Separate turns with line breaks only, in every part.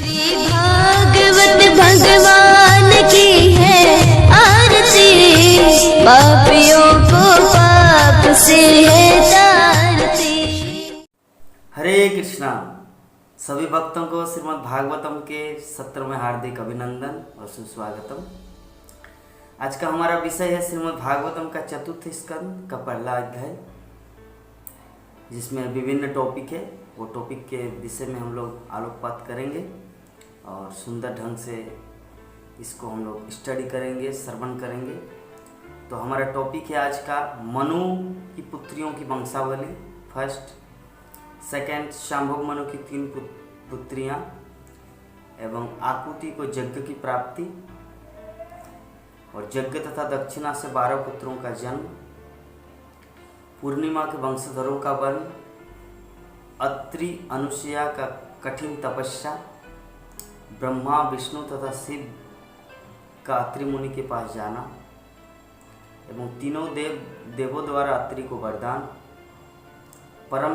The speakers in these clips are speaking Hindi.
श्री भागवत भगवान की है आरती, पापियों को पाप से है तारती।
हरे कृष्णा। सभी भक्तों को श्रीमद् भागवतम के सत्र में हार्दिक अभिनंदन और सुस्वागतम। आज का हमारा विषय है श्रीमद् भागवतम का चतुर्थ स्कंद का पहला अध्याय, जिसमें विभिन्न टॉपिक है। वो टॉपिक के विषय में हम लोग आलोकपात करेंगे और सुंदर ढंग से इसको हम लोग स्टडी करेंगे, श्रवण करेंगे। तो हमारा टॉपिक है आज का मनु की पुत्रियों की वंशावली, फर्स्ट, सेकंड शांभव मनु की 3 पुत्रियां एवं आकुति को यज्ञ की प्राप्ति और यज्ञ तथा दक्षिणा से 12 पुत्रों का जन्म, पूर्णिमा के वंशधरों का वर्ण, अत्रि अनुसुया का कठिन तपस्या, ब्रह्मा विष्णु तथा शिव का अत्रि मुनि के पास जाना एवं तीनों देवों द्वारा अत्रि को वरदान, परम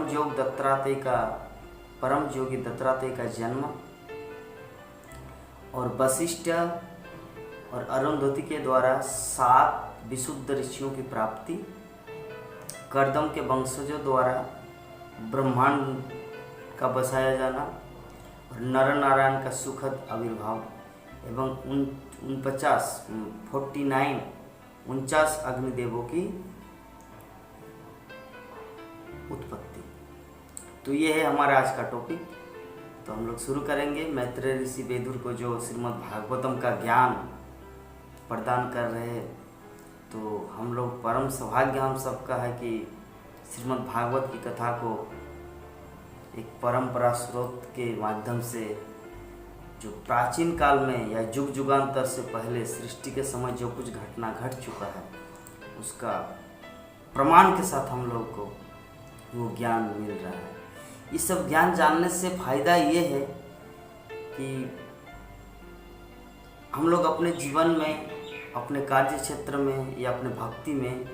योगी दत्तात्रेय का जन्म और वशिष्ठ और अरुंधति के द्वारा 7 विशुद्ध ऋषियों की प्राप्ति, कर्दम के वंशजों द्वारा ब्रह्मांड का बसाया जाना और नर नारायण का सुखद आविर्भाव एवं 49 अग्निदेवों की उत्पत्ति। तो ये है हमारा आज का टॉपिक। तो हम लोग शुरू करेंगे। मैत्रेय ऋषि वेदुर को जो श्रीमद् भागवतम का ज्ञान प्रदान कर रहे हैं, तो हम लोग परम सौभाग्य हम सबका है कि श्रीमद् भागवत की कथा को एक परंपरा स्रोत के माध्यम से, जो प्राचीन काल में या युग युगांतर से पहले सृष्टि के समय जो कुछ घटना घट चुका है, उसका प्रमाण के साथ हम लोग को वो ज्ञान मिल रहा है। ये सब ज्ञान जानने से फायदा ये है कि हम लोग अपने जीवन में, अपने कार्य क्षेत्र में या अपने भक्ति में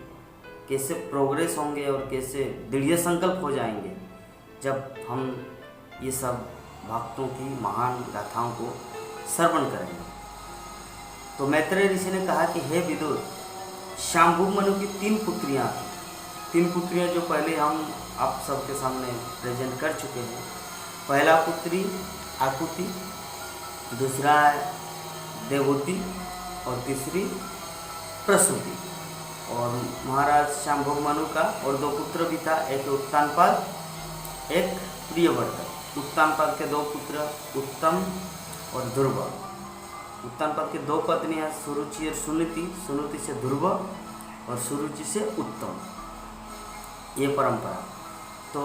कैसे प्रोग्रेस होंगे और कैसे दृढ़ संकल्प हो जाएंगे जब हम ये सब भक्तों की महान गाथाओं को श्रवण करेंगे। तो मैत्रेय ऋषि ने कहा कि हे विदुर, शांभव मनु की 3 पुत्रियां थी। 3 पुत्रियां जो पहले हम आप सबके सामने प्रेजेंट कर चुके हैं। पहला पुत्री आकुति, दूसरा देवहूति और तीसरी प्रसूति। और महाराज शांभव मनु का और 2 पुत्र भी था, एक उत्तानपाद, एक प्रियव्रत। उत्तानपाद के 2 पुत्र उत्तम और ध्रुव। उत्तानपाद की 2 पत्नियां सुरुचि और सुनीति, सुनीति से ध्रुव और सुरुचि से उत्तम। ये परंपरा। तो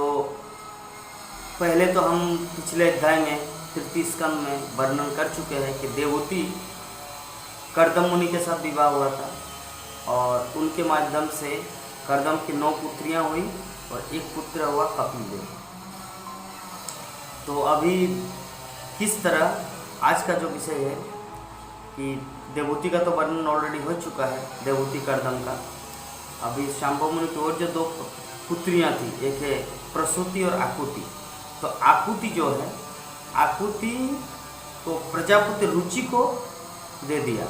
पहले तो हम पिछले अध्याय में तृतीय स्कंद में वर्णन कर चुके हैं कि देवहूति कर्दम मुनि के साथ विवाह हुआ था और उनके माध्यम से कर्दम की 9 पुत्रियां हुई और 1 पुत्र हुआ कपिलदेव। तो अभी किस तरह आज का जो विषय है कि देवहूति का तो वर्णन ऑलरेडी हो चुका है, देवहूति कर्दम का। अभी शांभव मुनि की और जो 2 पुत्रियां थी, एक है प्रसूति और आकुति। तो आकुति जो है, आकुति को प्रजापति रुचि को दे दिया।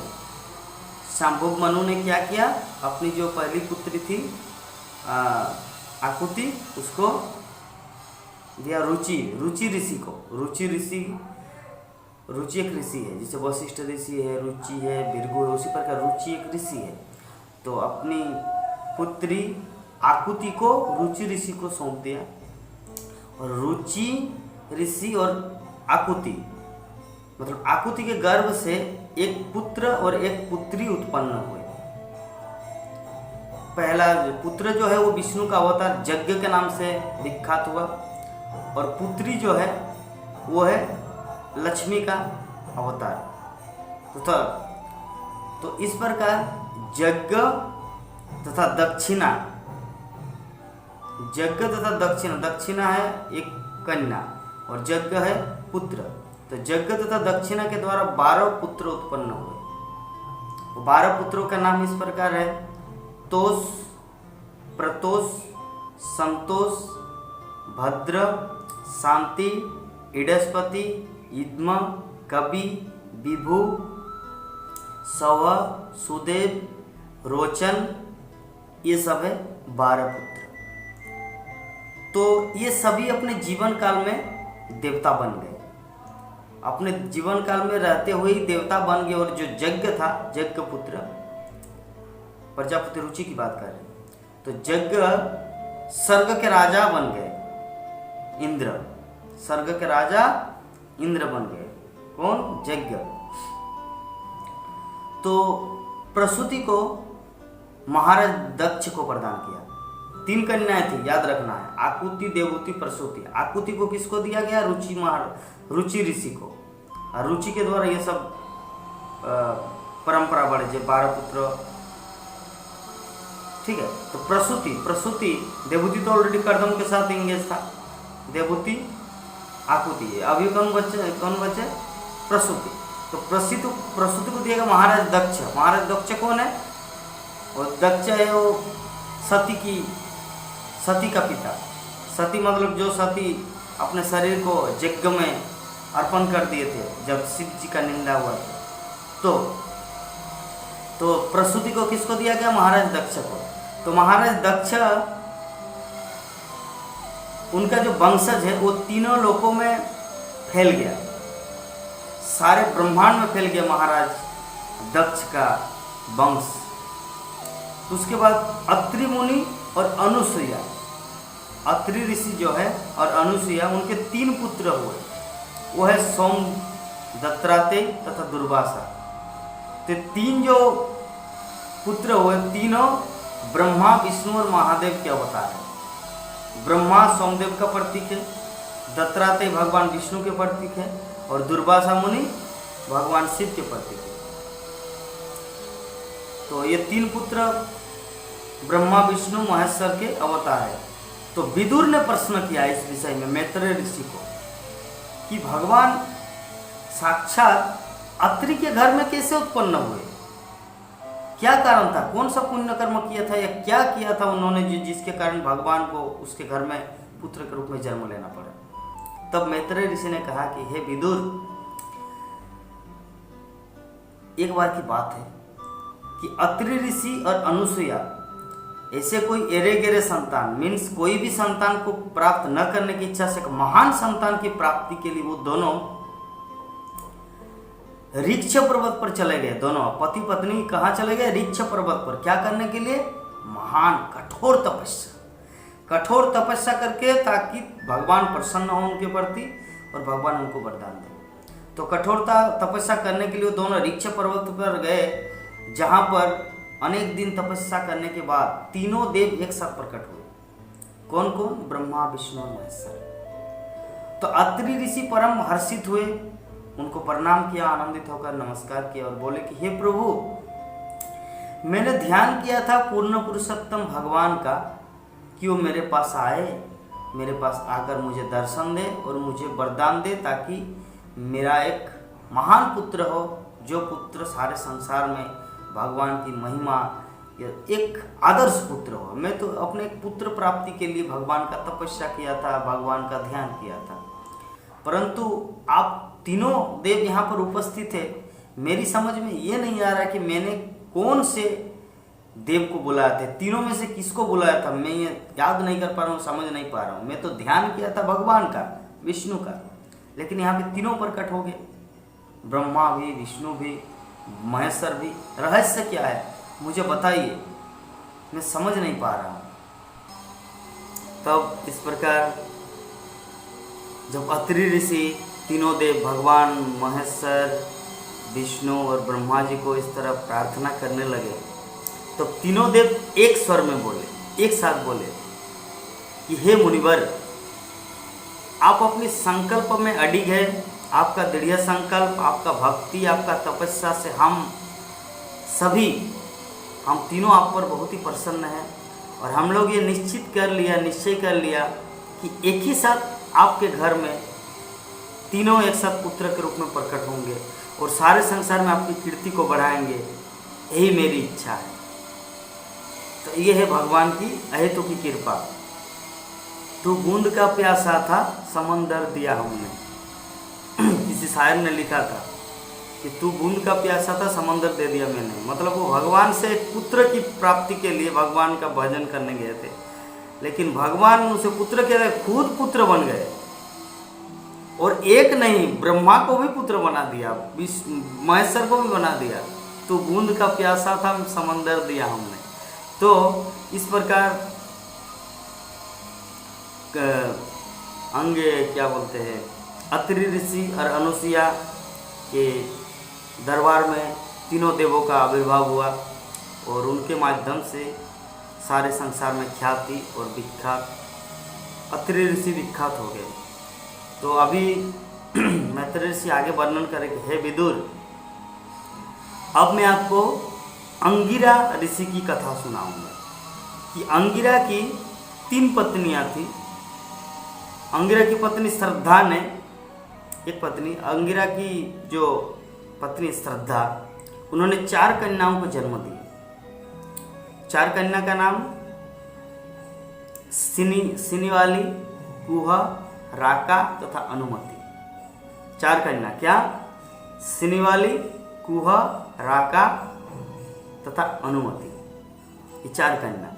शांभव मनु ने क्या किया, अपनी जो पहली पुत्री थी आकुति, उसको दिया रुचि ऋषि को। रुचि एक ऋषि है, जैसे वशिष्ठ ऋषि है, रुचि है, भृगु है, उसी प्रकार रुचि एक ऋषि है। तो अपनी पुत्री आकुति को रुचि ऋषि को सौंप दिया और रुचि ऋषि और आकुति, मतलब आकुति के गर्भ से 1 पुत्र और 1 पुत्री उत्पन्न हुए। पहला पुत्र जो है वो विष्णु का अवतार यज्ञ के नाम से विख्यात हुआ और पुत्री जो है वो है लक्ष्मी का अवतार। तो इस प्रकार यज्ञ तथा दक्षिणा, दक्षिणा है एक कन्या और यज्ञ है पुत्र। तो यज्ञ तथा दक्षिणा के द्वारा 12 पुत्र उत्पन्न हुए। तो 12 पुत्रों का नाम इस प्रकार है: तोष, प्रतोष, संतोष, भद्र, शांति, इडस्पति, इद्म, कवि, विभु, सव, सुदेव, रोचन, ये सब है 12 पुत्र। तो ये सभी अपने जीवन काल में देवता बन गए, अपने जीवन काल में रहते हुए ही देवता बन गए। और जो यज्ञ था, यज्ञ पुत्र, प्रजापति रुचि की बात कर रहे हैं, तो यज्ञ स्वर्ग के राजा बन गए। इंद्र, स्वर्ग के राजा इंद्र बन गए। कौन? यज्ञ। तो प्रसूति को महाराज दक्ष को प्रदान किया। 3 कन्याएं थी, याद रखना है, आकुति, देवहूति, प्रसूति। आकुति को किसको दिया गया? रुचि ऋषि को। और रुचि के द्वारा ये सब परंपरा बढ़े, जो 12 पुत्र। ठीक है। तो प्रसूति देवहूति तो ऑलरेडी कर्दम के साथ इंगेज था, देवहूति आकुति है। अभी कौन बचे? प्रसूति। तो प्रसूति को दिएगा महाराज दक्ष। महाराज दक्ष कौन है? और दक्ष है वो सती का पिता। सती मतलब जो सती अपने शरीर को यज्ञ में अर्पण कर दिए थे जब शिव जी का निंदा हुआ था। तो प्रसूति को किसको दिया गया? महाराज दक्ष को। तो महाराज दक्ष, उनका जो वंशज है वो तीनों लोकों में फैल गया, सारे ब्रह्मांड में फैल गया महाराज दक्ष का वंश। तो उसके बाद अत्रि मुनि और अनुसुईया, अत्रि ऋषि जो है और अनुसुईया, उनके 3 पुत्र हुए। वो है सोम, दत्तात्रेय तथा दुर्वासा। तो 3 जो पुत्र हुए, तीनों ब्रह्मा, विष्णु और महादेव के अवतार है। ब्रह्मा सोमदेव का प्रतीक है, दत्तात्रेय भगवान विष्णु के प्रतीक है और दुर्वासा मुनि भगवान शिव के प्रतीक है। तो ये 3 पुत्र ब्रह्मा, विष्णु, महेश्वर के अवतार है। तो विदुर ने प्रश्न किया इस विषय में मैत्रेय ऋषि को कि भगवान साक्षात अत्रि के घर में कैसे उत्पन्न हुए, क्या कारण था, कौन सा पुण्य कर्म किया था या क्या किया था उन्होंने जिसके कारण भगवान को उसके घर में पुत्र के रूप में जन्म लेना पड़ा। तब मैत्रेय ऋषि ने कहा कि हे विदुर, एक बार की बात है कि अत्रि ऋषि और अनुसुईया ऐसे कोई एरे गेरे संतान, मीन्स कोई भी संतान को प्राप्त न करने की इच्छा से एक महान संतान की प्राप्ति के लिए वो दोनों ऋक्ष पर्वत पर चले गए। दोनों पति पत्नी कहाँ चले गए? ऋक्ष पर्वत पर। क्या करने के लिए? महान कठोर तपस्या करके, ताकि भगवान प्रसन्न हो उनके प्रति और भगवान उनको वरदान दे। तो कठोरता तपस्या करने के लिए दोनों ऋक्ष पर्वत पर गए, जहां पर अनेक दिन तपस्या करने के बाद तीनों देव एक साथ प्रकट हुए। कौन कौन? ब्रह्मा, विष्णु और महेश्वर। तो अत्रि ऋषि परम हर्षित हुए, उनको प्रणाम किया, आनंदित होकर नमस्कार किया और बोले कि हे प्रभु, मैंने ध्यान किया था पूर्ण पुरुषोत्तम भगवान का कि वो मेरे पास आए, मेरे पास आकर मुझे दर्शन दे और मुझे वरदान दे, ताकि मेरा एक महान पुत्र हो, जो पुत्र सारे संसार में भगवान की महिमा, एक आदर्श पुत्र हो। मैं तो अपने एक पुत्र प्राप्ति के लिए भगवान का तपस्या किया था, भगवान का ध्यान किया था, परंतु आप तीनों देव यहाँ पर उपस्थित है। मेरी समझ में ये नहीं आ रहा कि मैंने कौन से देव को बुलाया था, तीनों में से किसको बुलाया था, मैं ये याद नहीं कर पा रहा हूँ, समझ नहीं पा रहा हूँ। मैं तो ध्यान किया था भगवान का, विष्णु का, लेकिन यहाँ पे तीनों प्रकट हो गए, ब्रह्मा भी, विष्णु भी, महेश्वर भी। रहस्य क्या है मुझे बताइए, मैं समझ नहीं पा रहा हूँ। तब इस प्रकार जब अत्रि ऋषि तीनों देव भगवान महेश्वर, विष्णु और ब्रह्मा जी को इस तरह प्रार्थना करने लगे, तो तीनों देव एक स्वर में बोले, एक साथ बोले कि हे मुनिवर, आप अपनी संकल्प में अडिग है, आपका दृढ़ संकल्प, आपका भक्ति, आपका तपस्या से हम तीनों आप पर बहुत ही प्रसन्न हैं। और हम लोग ये निश्चय कर लिया कि एक ही साथ आपके घर में तीनों एक साथ पुत्र के रूप में प्रकट होंगे और सारे संसार में आपकी कीर्ति को बढ़ाएंगे, यही मेरी इच्छा है। तो ये है भगवान की अहेतु की कृपा। तू बूंद का प्यासा था, समंदर दिया हमने। किसी किसी शायर ने लिखा था कि तू बूंद का प्यासा था, समंदर दे दिया मैंने। मतलब वो भगवान से पुत्र की प्राप्ति के लिए भगवान का भजन करने गए थे, लेकिन भगवान उसे पुत्र के लिए खुद पुत्र बन गए, और एक नहीं ब्रह्मा को भी पुत्र बना दिया, महेश्वर को भी बना दिया। तो बूंद का प्यासा था, समंदर दिया हमने। तो इस प्रकार अंगे क्या बोलते हैं, अत्रि ऋषि और अनुसुईया के दरबार में तीनों देवों का आविर्भाव हुआ, और उनके माध्यम से सारे संसार में ख्याति और विख्यात अत्रि ऋषि विख्यात हो गए। तो अभी मैत्रेय ऋषि आगे वर्णन करेंगे। हे विदुर, अब मैं आपको अंगिरा ऋषि की कथा सुनाऊंगा कि अंगिरा की 3 पत्नियां थी। अंगिरा की पत्नी श्रद्धा ने, एक पत्नी अंगिरा की जो पत्नी श्रद्धा, उन्होंने 4 कन्याओं को जन्म दिया। 4 कन्या का नाम सिनीवाली, कुहा, राका तथा अनुमति। 4 कन्या क्या? सिनीवाली, कुहा, राका तथा अनुमति, ये 4 कन्या।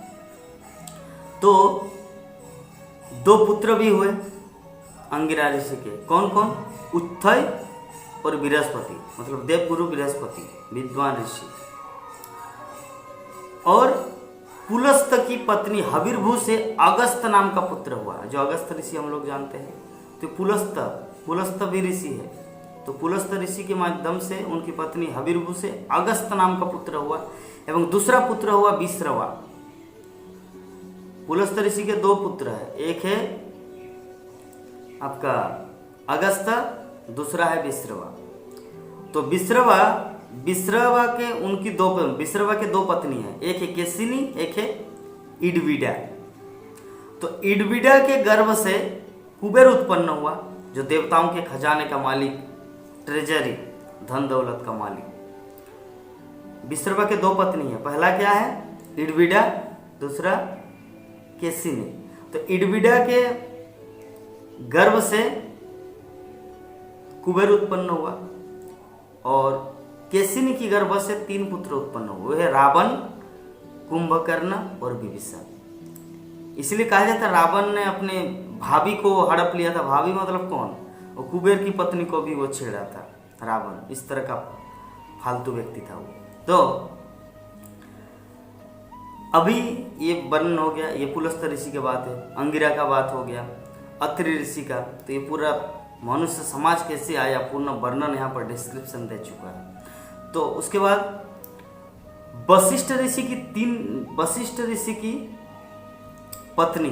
तो 2 पुत्र भी हुए अंगिरा ऋषि के। कौन कौन? उत्थय और बृहस्पति, मतलब देवगुरु बृहस्पति, विद्वान ऋषि। और पुलस्त की पत्नी हविर्भू से अगस्त नाम का पुत्र हुआ, जो अगस्त ऋषि हम लोग जानते हैं। तो पुलस्त भी ऋषि है। तो पुलस्त ऋषि के माध्यम से उनकी पत्नी हविर्भू से अगस्त नाम का पुत्र हुआ, एवं दूसरा पुत्र हुआ विश्रवा। पुलस्त ऋषि के 2 पुत्र है, एक है आपका अगस्त, दूसरा है विश्रवा। तो विश्रवा के उनकी विश्रवा के 2 पत्नी है, एक है केसिनी, एक है इडविडा। तो इडविडा के गर्भ से कुबेर उत्पन्न हुआ, जो देवताओं के खजाने का मालिक, ट्रेजरी, धन दौलत का मालिक। विश्रवा के 2 पत्नी है, पहला क्या है? इडविडा, दूसरा केसिनी। तो इडविडा के गर्भ से कुबेर उत्पन्न हुआ, और केसिनी की गर्भ से 3 पुत्र उत्पन्न हुए, है रावण, कुंभकर्ण और विभीषण। इसलिए कहा जाता है रावण ने अपने भाभी को हड़प लिया था। भाभी मतलब कौन? और कुबेर की पत्नी को भी वो छेड़ा था रावण। इस तरह का फालतू व्यक्ति था वो। तो अभी ये वर्णन हो गया, ये पुलस्त ऋषि की बात है। अंगिरा का बात हो गया, अत्रि ऋषि का। तो ये पूरा मनुष्य समाज कैसे आया, पूर्ण वर्णन यहाँ पर डिस्क्रिप्शन दे चुका है। तो उसके बाद वशिष्ठ ऋषि की पत्नी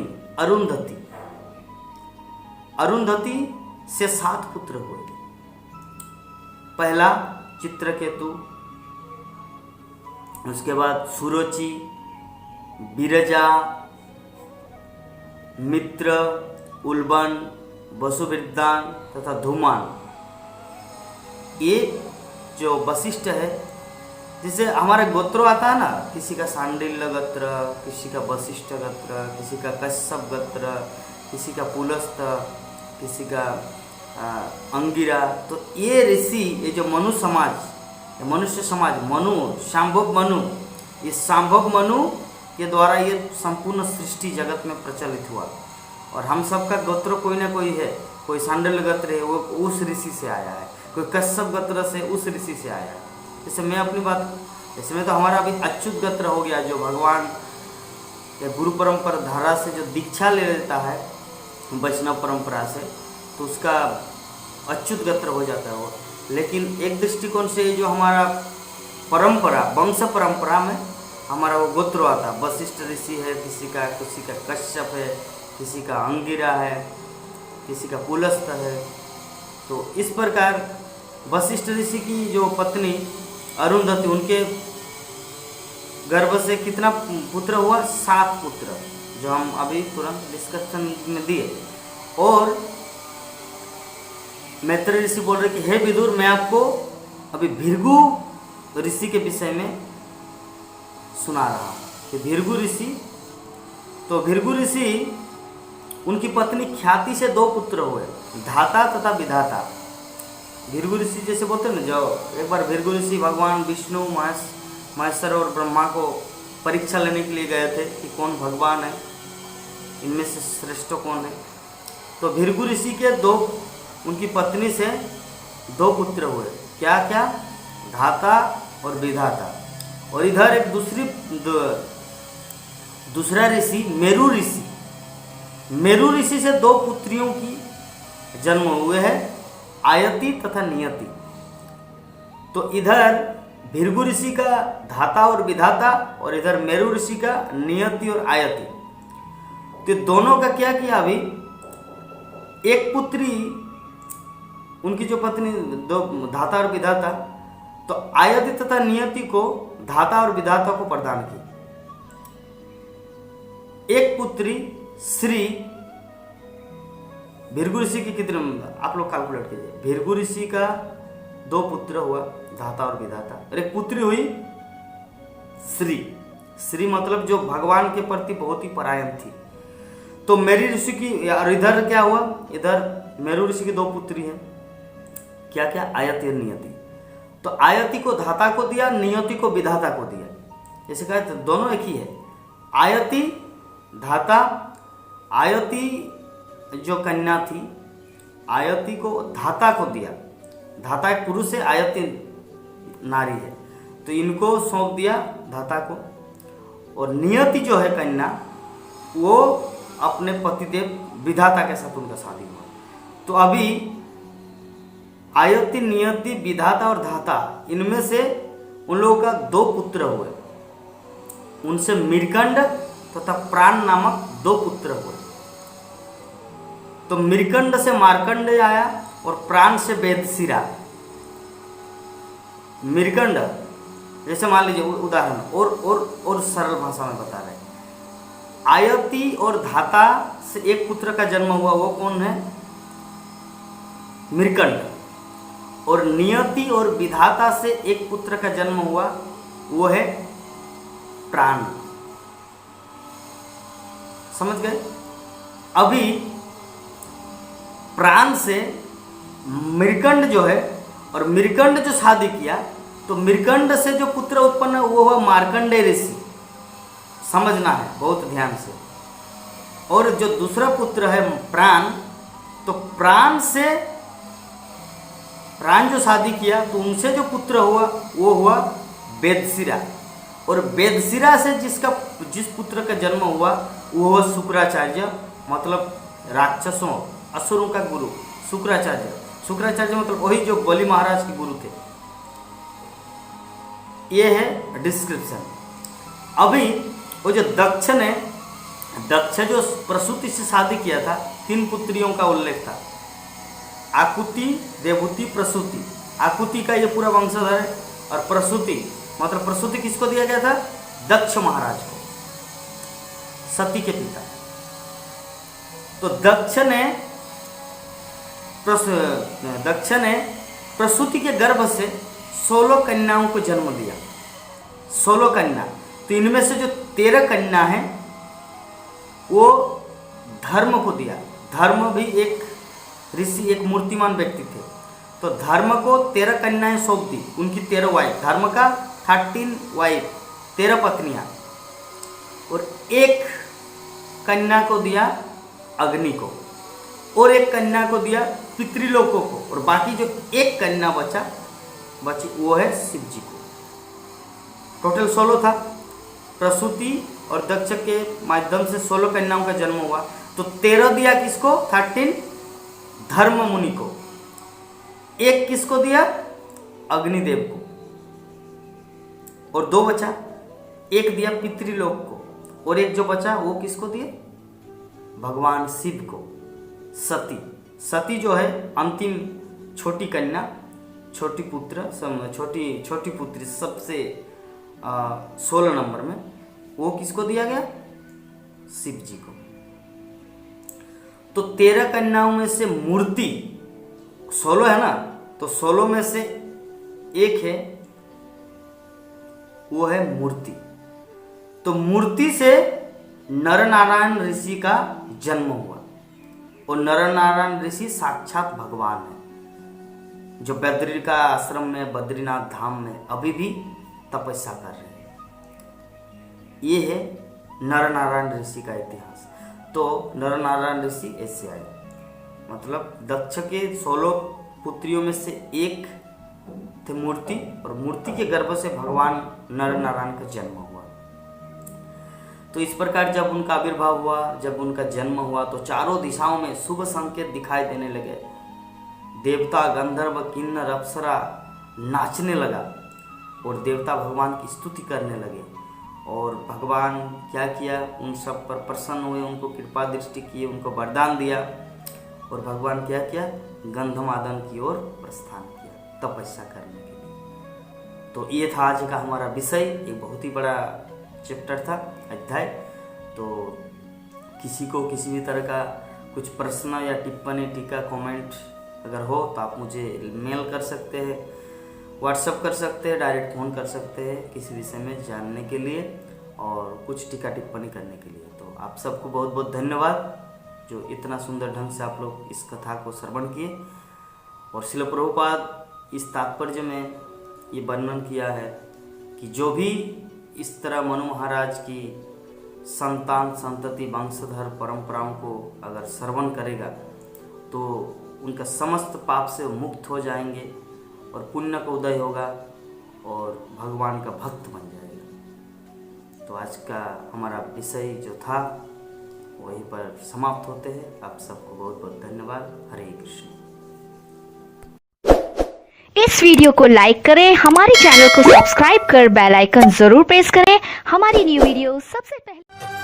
अरुंधति से 7 पुत्र हुए। पहला चित्रकेतु, उसके बाद सुरुचि, विरजा, मित्र, उल्बन, वसुवृद्धान तथा धूमान। ये जो वशिष्ठ है, जिसे हमारे गोत्र आता है ना, किसी का सांडिल्य गोत्र, किसी का वशिष्ठ गोत्र, किसी का कश्यप गोत्र, किसी का पुलस्त, किसी का अंगिरा। तो ये ऋषि, ये जो मनुष्य समाज, शांभव मनु, ये शांभव मनु के द्वारा ये संपूर्ण सृष्टि जगत में प्रचलित हुआ। और हम सबका गोत्र कोई ना कोई है, कोई सांडल्य गोत्र है, वो उस ऋषि से आया है, कोई कश्यप गोत्र से उस ऋषि से आया है। जैसे मैं अपनी बात, इसमें तो हमारा अभी अच्युत गोत्र हो गया, जो भगवान या गुरु परंपरा धारा से जो दीक्षा ले लेता है वैष्णव परंपरा से, तो उसका अच्युत गोत्र हो जाता है वो। लेकिन एक दृष्टिकोण से जो हमारा परंपरा, वंश परंपरा में हमारा वो गोत्र आता है। वशिष्ठ ऋषि है, किसी का कश्यप है, किसी का अंगिरा है, किसी का पुलस्त है। तो इस प्रकार वशिष्ठ ऋषि की जो पत्नी अरुंधति, उनके गर्भ से कितना पुत्र हुआ? 7 पुत्र, जो हम अभी तुरंत डिस्कशन में दिए। और मैत्रेय ऋषि बोल रहे कि हे विदुर, मैं आपको अभी भृगु ऋषि के विषय में सुना रहा हूँ कि भृगु ऋषि, तो भृगु ऋषि, उनकी पत्नी ख्याति से 2 पुत्र हुए, धाता तथा विधाता। भृगु ऋषि जैसे बोलते हैं ना, जो एक बार भृगु ऋषि भगवान विष्णु महेश्वर और ब्रह्मा को परीक्षा लेने के लिए गए थे कि कौन भगवान है, इनमें से श्रेष्ठ कौन है। तो भृगु ऋषि के उनकी पत्नी से 2 पुत्र हुए। क्या क्या? धाता और विधाता। और इधर एक दूसरा ऋषि मेरु ऋषि से 2 पुत्रियों की जन्म हुए हैं, आयति तथा नियति। तो इधर भृगु ऋषि का धाता और विधाता और इधर मेरु ऋषि का नियति और आयति। तो दोनों का क्या किया? अभी एक पुत्री, उनकी जो पत्नी 2 धाता और विधाता, तो आयति तथा नियति को धाता और विधाता को प्रदान की। एक पुत्री श्री, भृगु ऋषि की कितने, आप लोग कैलकुलेट कीजिए। भृगु ऋषि का 2 पुत्र हुआ, धाता और विधाता, और एक पुत्री हुई श्री मतलब जो भगवान के प्रति बहुत ही परायण थी। तो मेरु ऋषि की, और इधर क्या हुआ? इधर मेरु ऋषि की 2 पुत्री हैं। क्या क्या? आयति और नियति। तो आयति को धाता को दिया, नियति को विधाता को दिया। जैसे कहा तो दोनों एक ही है। आयति धाता, आयति जो कन्या थी, आयति को धाता को दिया। धाता एक पुरुष है, आयति नारी है, तो इनको सौंप दिया धाता को। और नियति जो है कन्या, वो अपने पतिदेव विधाता के साथ उनका शादी हुआ। तो अभी आयति, नियति, विधाता और धाता, इनमें से उन लोगों का 2 पुत्र हुए। उनसे मृकंड तथा प्राण नामक 2 पुत्र हुए। तो मृकंड से मार्कंड आया और प्राण से वेदशिरा। मृकंड जैसे मान लीजिए उदाहरण, और सरल भाषा में बता रहे, आयति और धाता से एक पुत्र का जन्म हुआ, वो कौन है? मृकंड। और नियति और विधाता से एक पुत्र का जन्म हुआ, वो है प्राण। समझ गए? अभी प्राण से मृकंड जो है, और मृकंड जो शादी किया, तो मृकंड से जो पुत्र उत्पन्न है वो हुआ मार्कंडेय ऋषि। समझना है बहुत ध्यान से। और जो दूसरा पुत्र है प्राण, तो प्राण जो शादी किया, तो उनसे जो पुत्र हुआ वो हुआ वेदशिरा। और वेदशिरा से जिस पुत्र का जन्म हुआ वो हुआ शुक्राचार्य, मतलब राक्षसों असुरों का गुरु शुक्राचार्य मतलब वही जो बलि महाराज के गुरु थे। ये है डिस्क्रिप्शन। अभी वो जो दक्ष जो प्रसूति से शादी किया था, 3 पुत्रियों का उल्लेख था, आकुति, देवहूति, प्रसूति। आकुति का ये पूरा वंशधर है, और प्रसूति मतलब प्रसूति किसको दिया गया था? दक्ष महाराज को, सती के पिता। तो दक्ष ने प्रसूति के गर्भ से 16 कन्याओं को जन्म दिया। 16 कन्या। तो इनमें से जो 13 कन्या हैं वो धर्म को दिया। धर्म भी एक ऋषि, एक मूर्तिमान व्यक्ति थे। तो धर्म को 13 कन्याएं सौंप दी, उनकी 13 वाइफ। धर्म का 13 वाइफ, 13 पत्नियां। और एक कन्या को दिया अग्नि को, और एक कन्या को दिया पितृलोकों को, और बाकी जो एक कन्या बची वो है शिव जी को। टोटल 16 था। प्रसूति और दक्ष के माध्यम से 16 कन्याओं का जन्म हुआ। तो 13 दिया किसको? 13 धर्म मुनि को। एक किसको दिया? अग्निदेव को। और 2 बचा, एक दिया पितृलोक को, और एक जो बचा वो किसको दिए? भगवान शिव को। सती जो है अंतिम छोटी कन्या, छोटी पुत्री सबसे 16 नंबर में, वो किसको दिया गया? शिव जी को। तो 13 कन्याओं में से मूर्ति 16 है ना, तो 16 में से एक है, वो है मूर्ति। तो मूर्ति से नरनारायण ऋषि का जन्म हुआ, और नरनारायण ऋषि साक्षात भगवान है। जो बद्री का आश्रम में, बद्रीनाथ धाम में अभी भी तपस्या कर रहे हैं। ये है नर नारायण ऋषि का इतिहास। तो नर नारायण ऋषि ऐसे आए, मतलब दक्ष के 16 पुत्रियों में से एक थे मूर्ति, और मूर्ति के गर्भ से भगवान नर नारायण का जन्म हुआ। तो इस प्रकार जब उनका आविर्भाव हुआ, जब उनका जन्म हुआ, तो चारों दिशाओं में शुभ संकेत दिखाई देने लगे। देवता, गंधर्व, किन्नर, अप्सरा नाचने लगा और देवता भगवान की स्तुति करने लगे। और भगवान क्या किया, उन सब पर प्रसन्न हुए, उनको कृपा दृष्टि किए, उनको वरदान दिया। और भगवान क्या किया, गंधमादन की ओर प्रस्थान किया तपस्या करने के लिए। तो ये था आज का हमारा विषय। एक बहुत ही बड़ा चैप्टर था, अध्याय। तो किसी को किसी भी तरह का कुछ प्रश्न या टिप्पणी, टीका, कमेंट अगर हो तो आप मुझे मेल कर सकते हैं, व्हाट्सएप कर सकते हैं, डायरेक्ट फ़ोन कर सकते हैं किसी विषय में जानने के लिए और कुछ टीका टिप्पणी करने के लिए। तो आप सबको बहुत बहुत धन्यवाद जो इतना सुंदर ढंग से आप लोग इस कथा को श्रवण किए। और श्रील प्रभुपाद इस तात्पर्य में ये वर्णन किया है कि जो भी इस तरह मनु महाराज की संतान, संतति, वंशधर परंपराओं को अगर श्रवण करेगा तो उनका समस्त पाप से मुक्त हो जाएंगे और पुण्य का उदय होगा और भगवान का भक्त बन जाएगा। तो आज का हमारा विषय जो था वहीं पर समाप्त होते हैं। आप सबको बहुत बहुत धन्यवाद। हरे कृष्ण।
इस वीडियो को लाइक करें, हमारे चैनल को सब्सक्राइब कर बेल आइकन जरूर प्रेस करें हमारी न्यू वीडियो सबसे पहले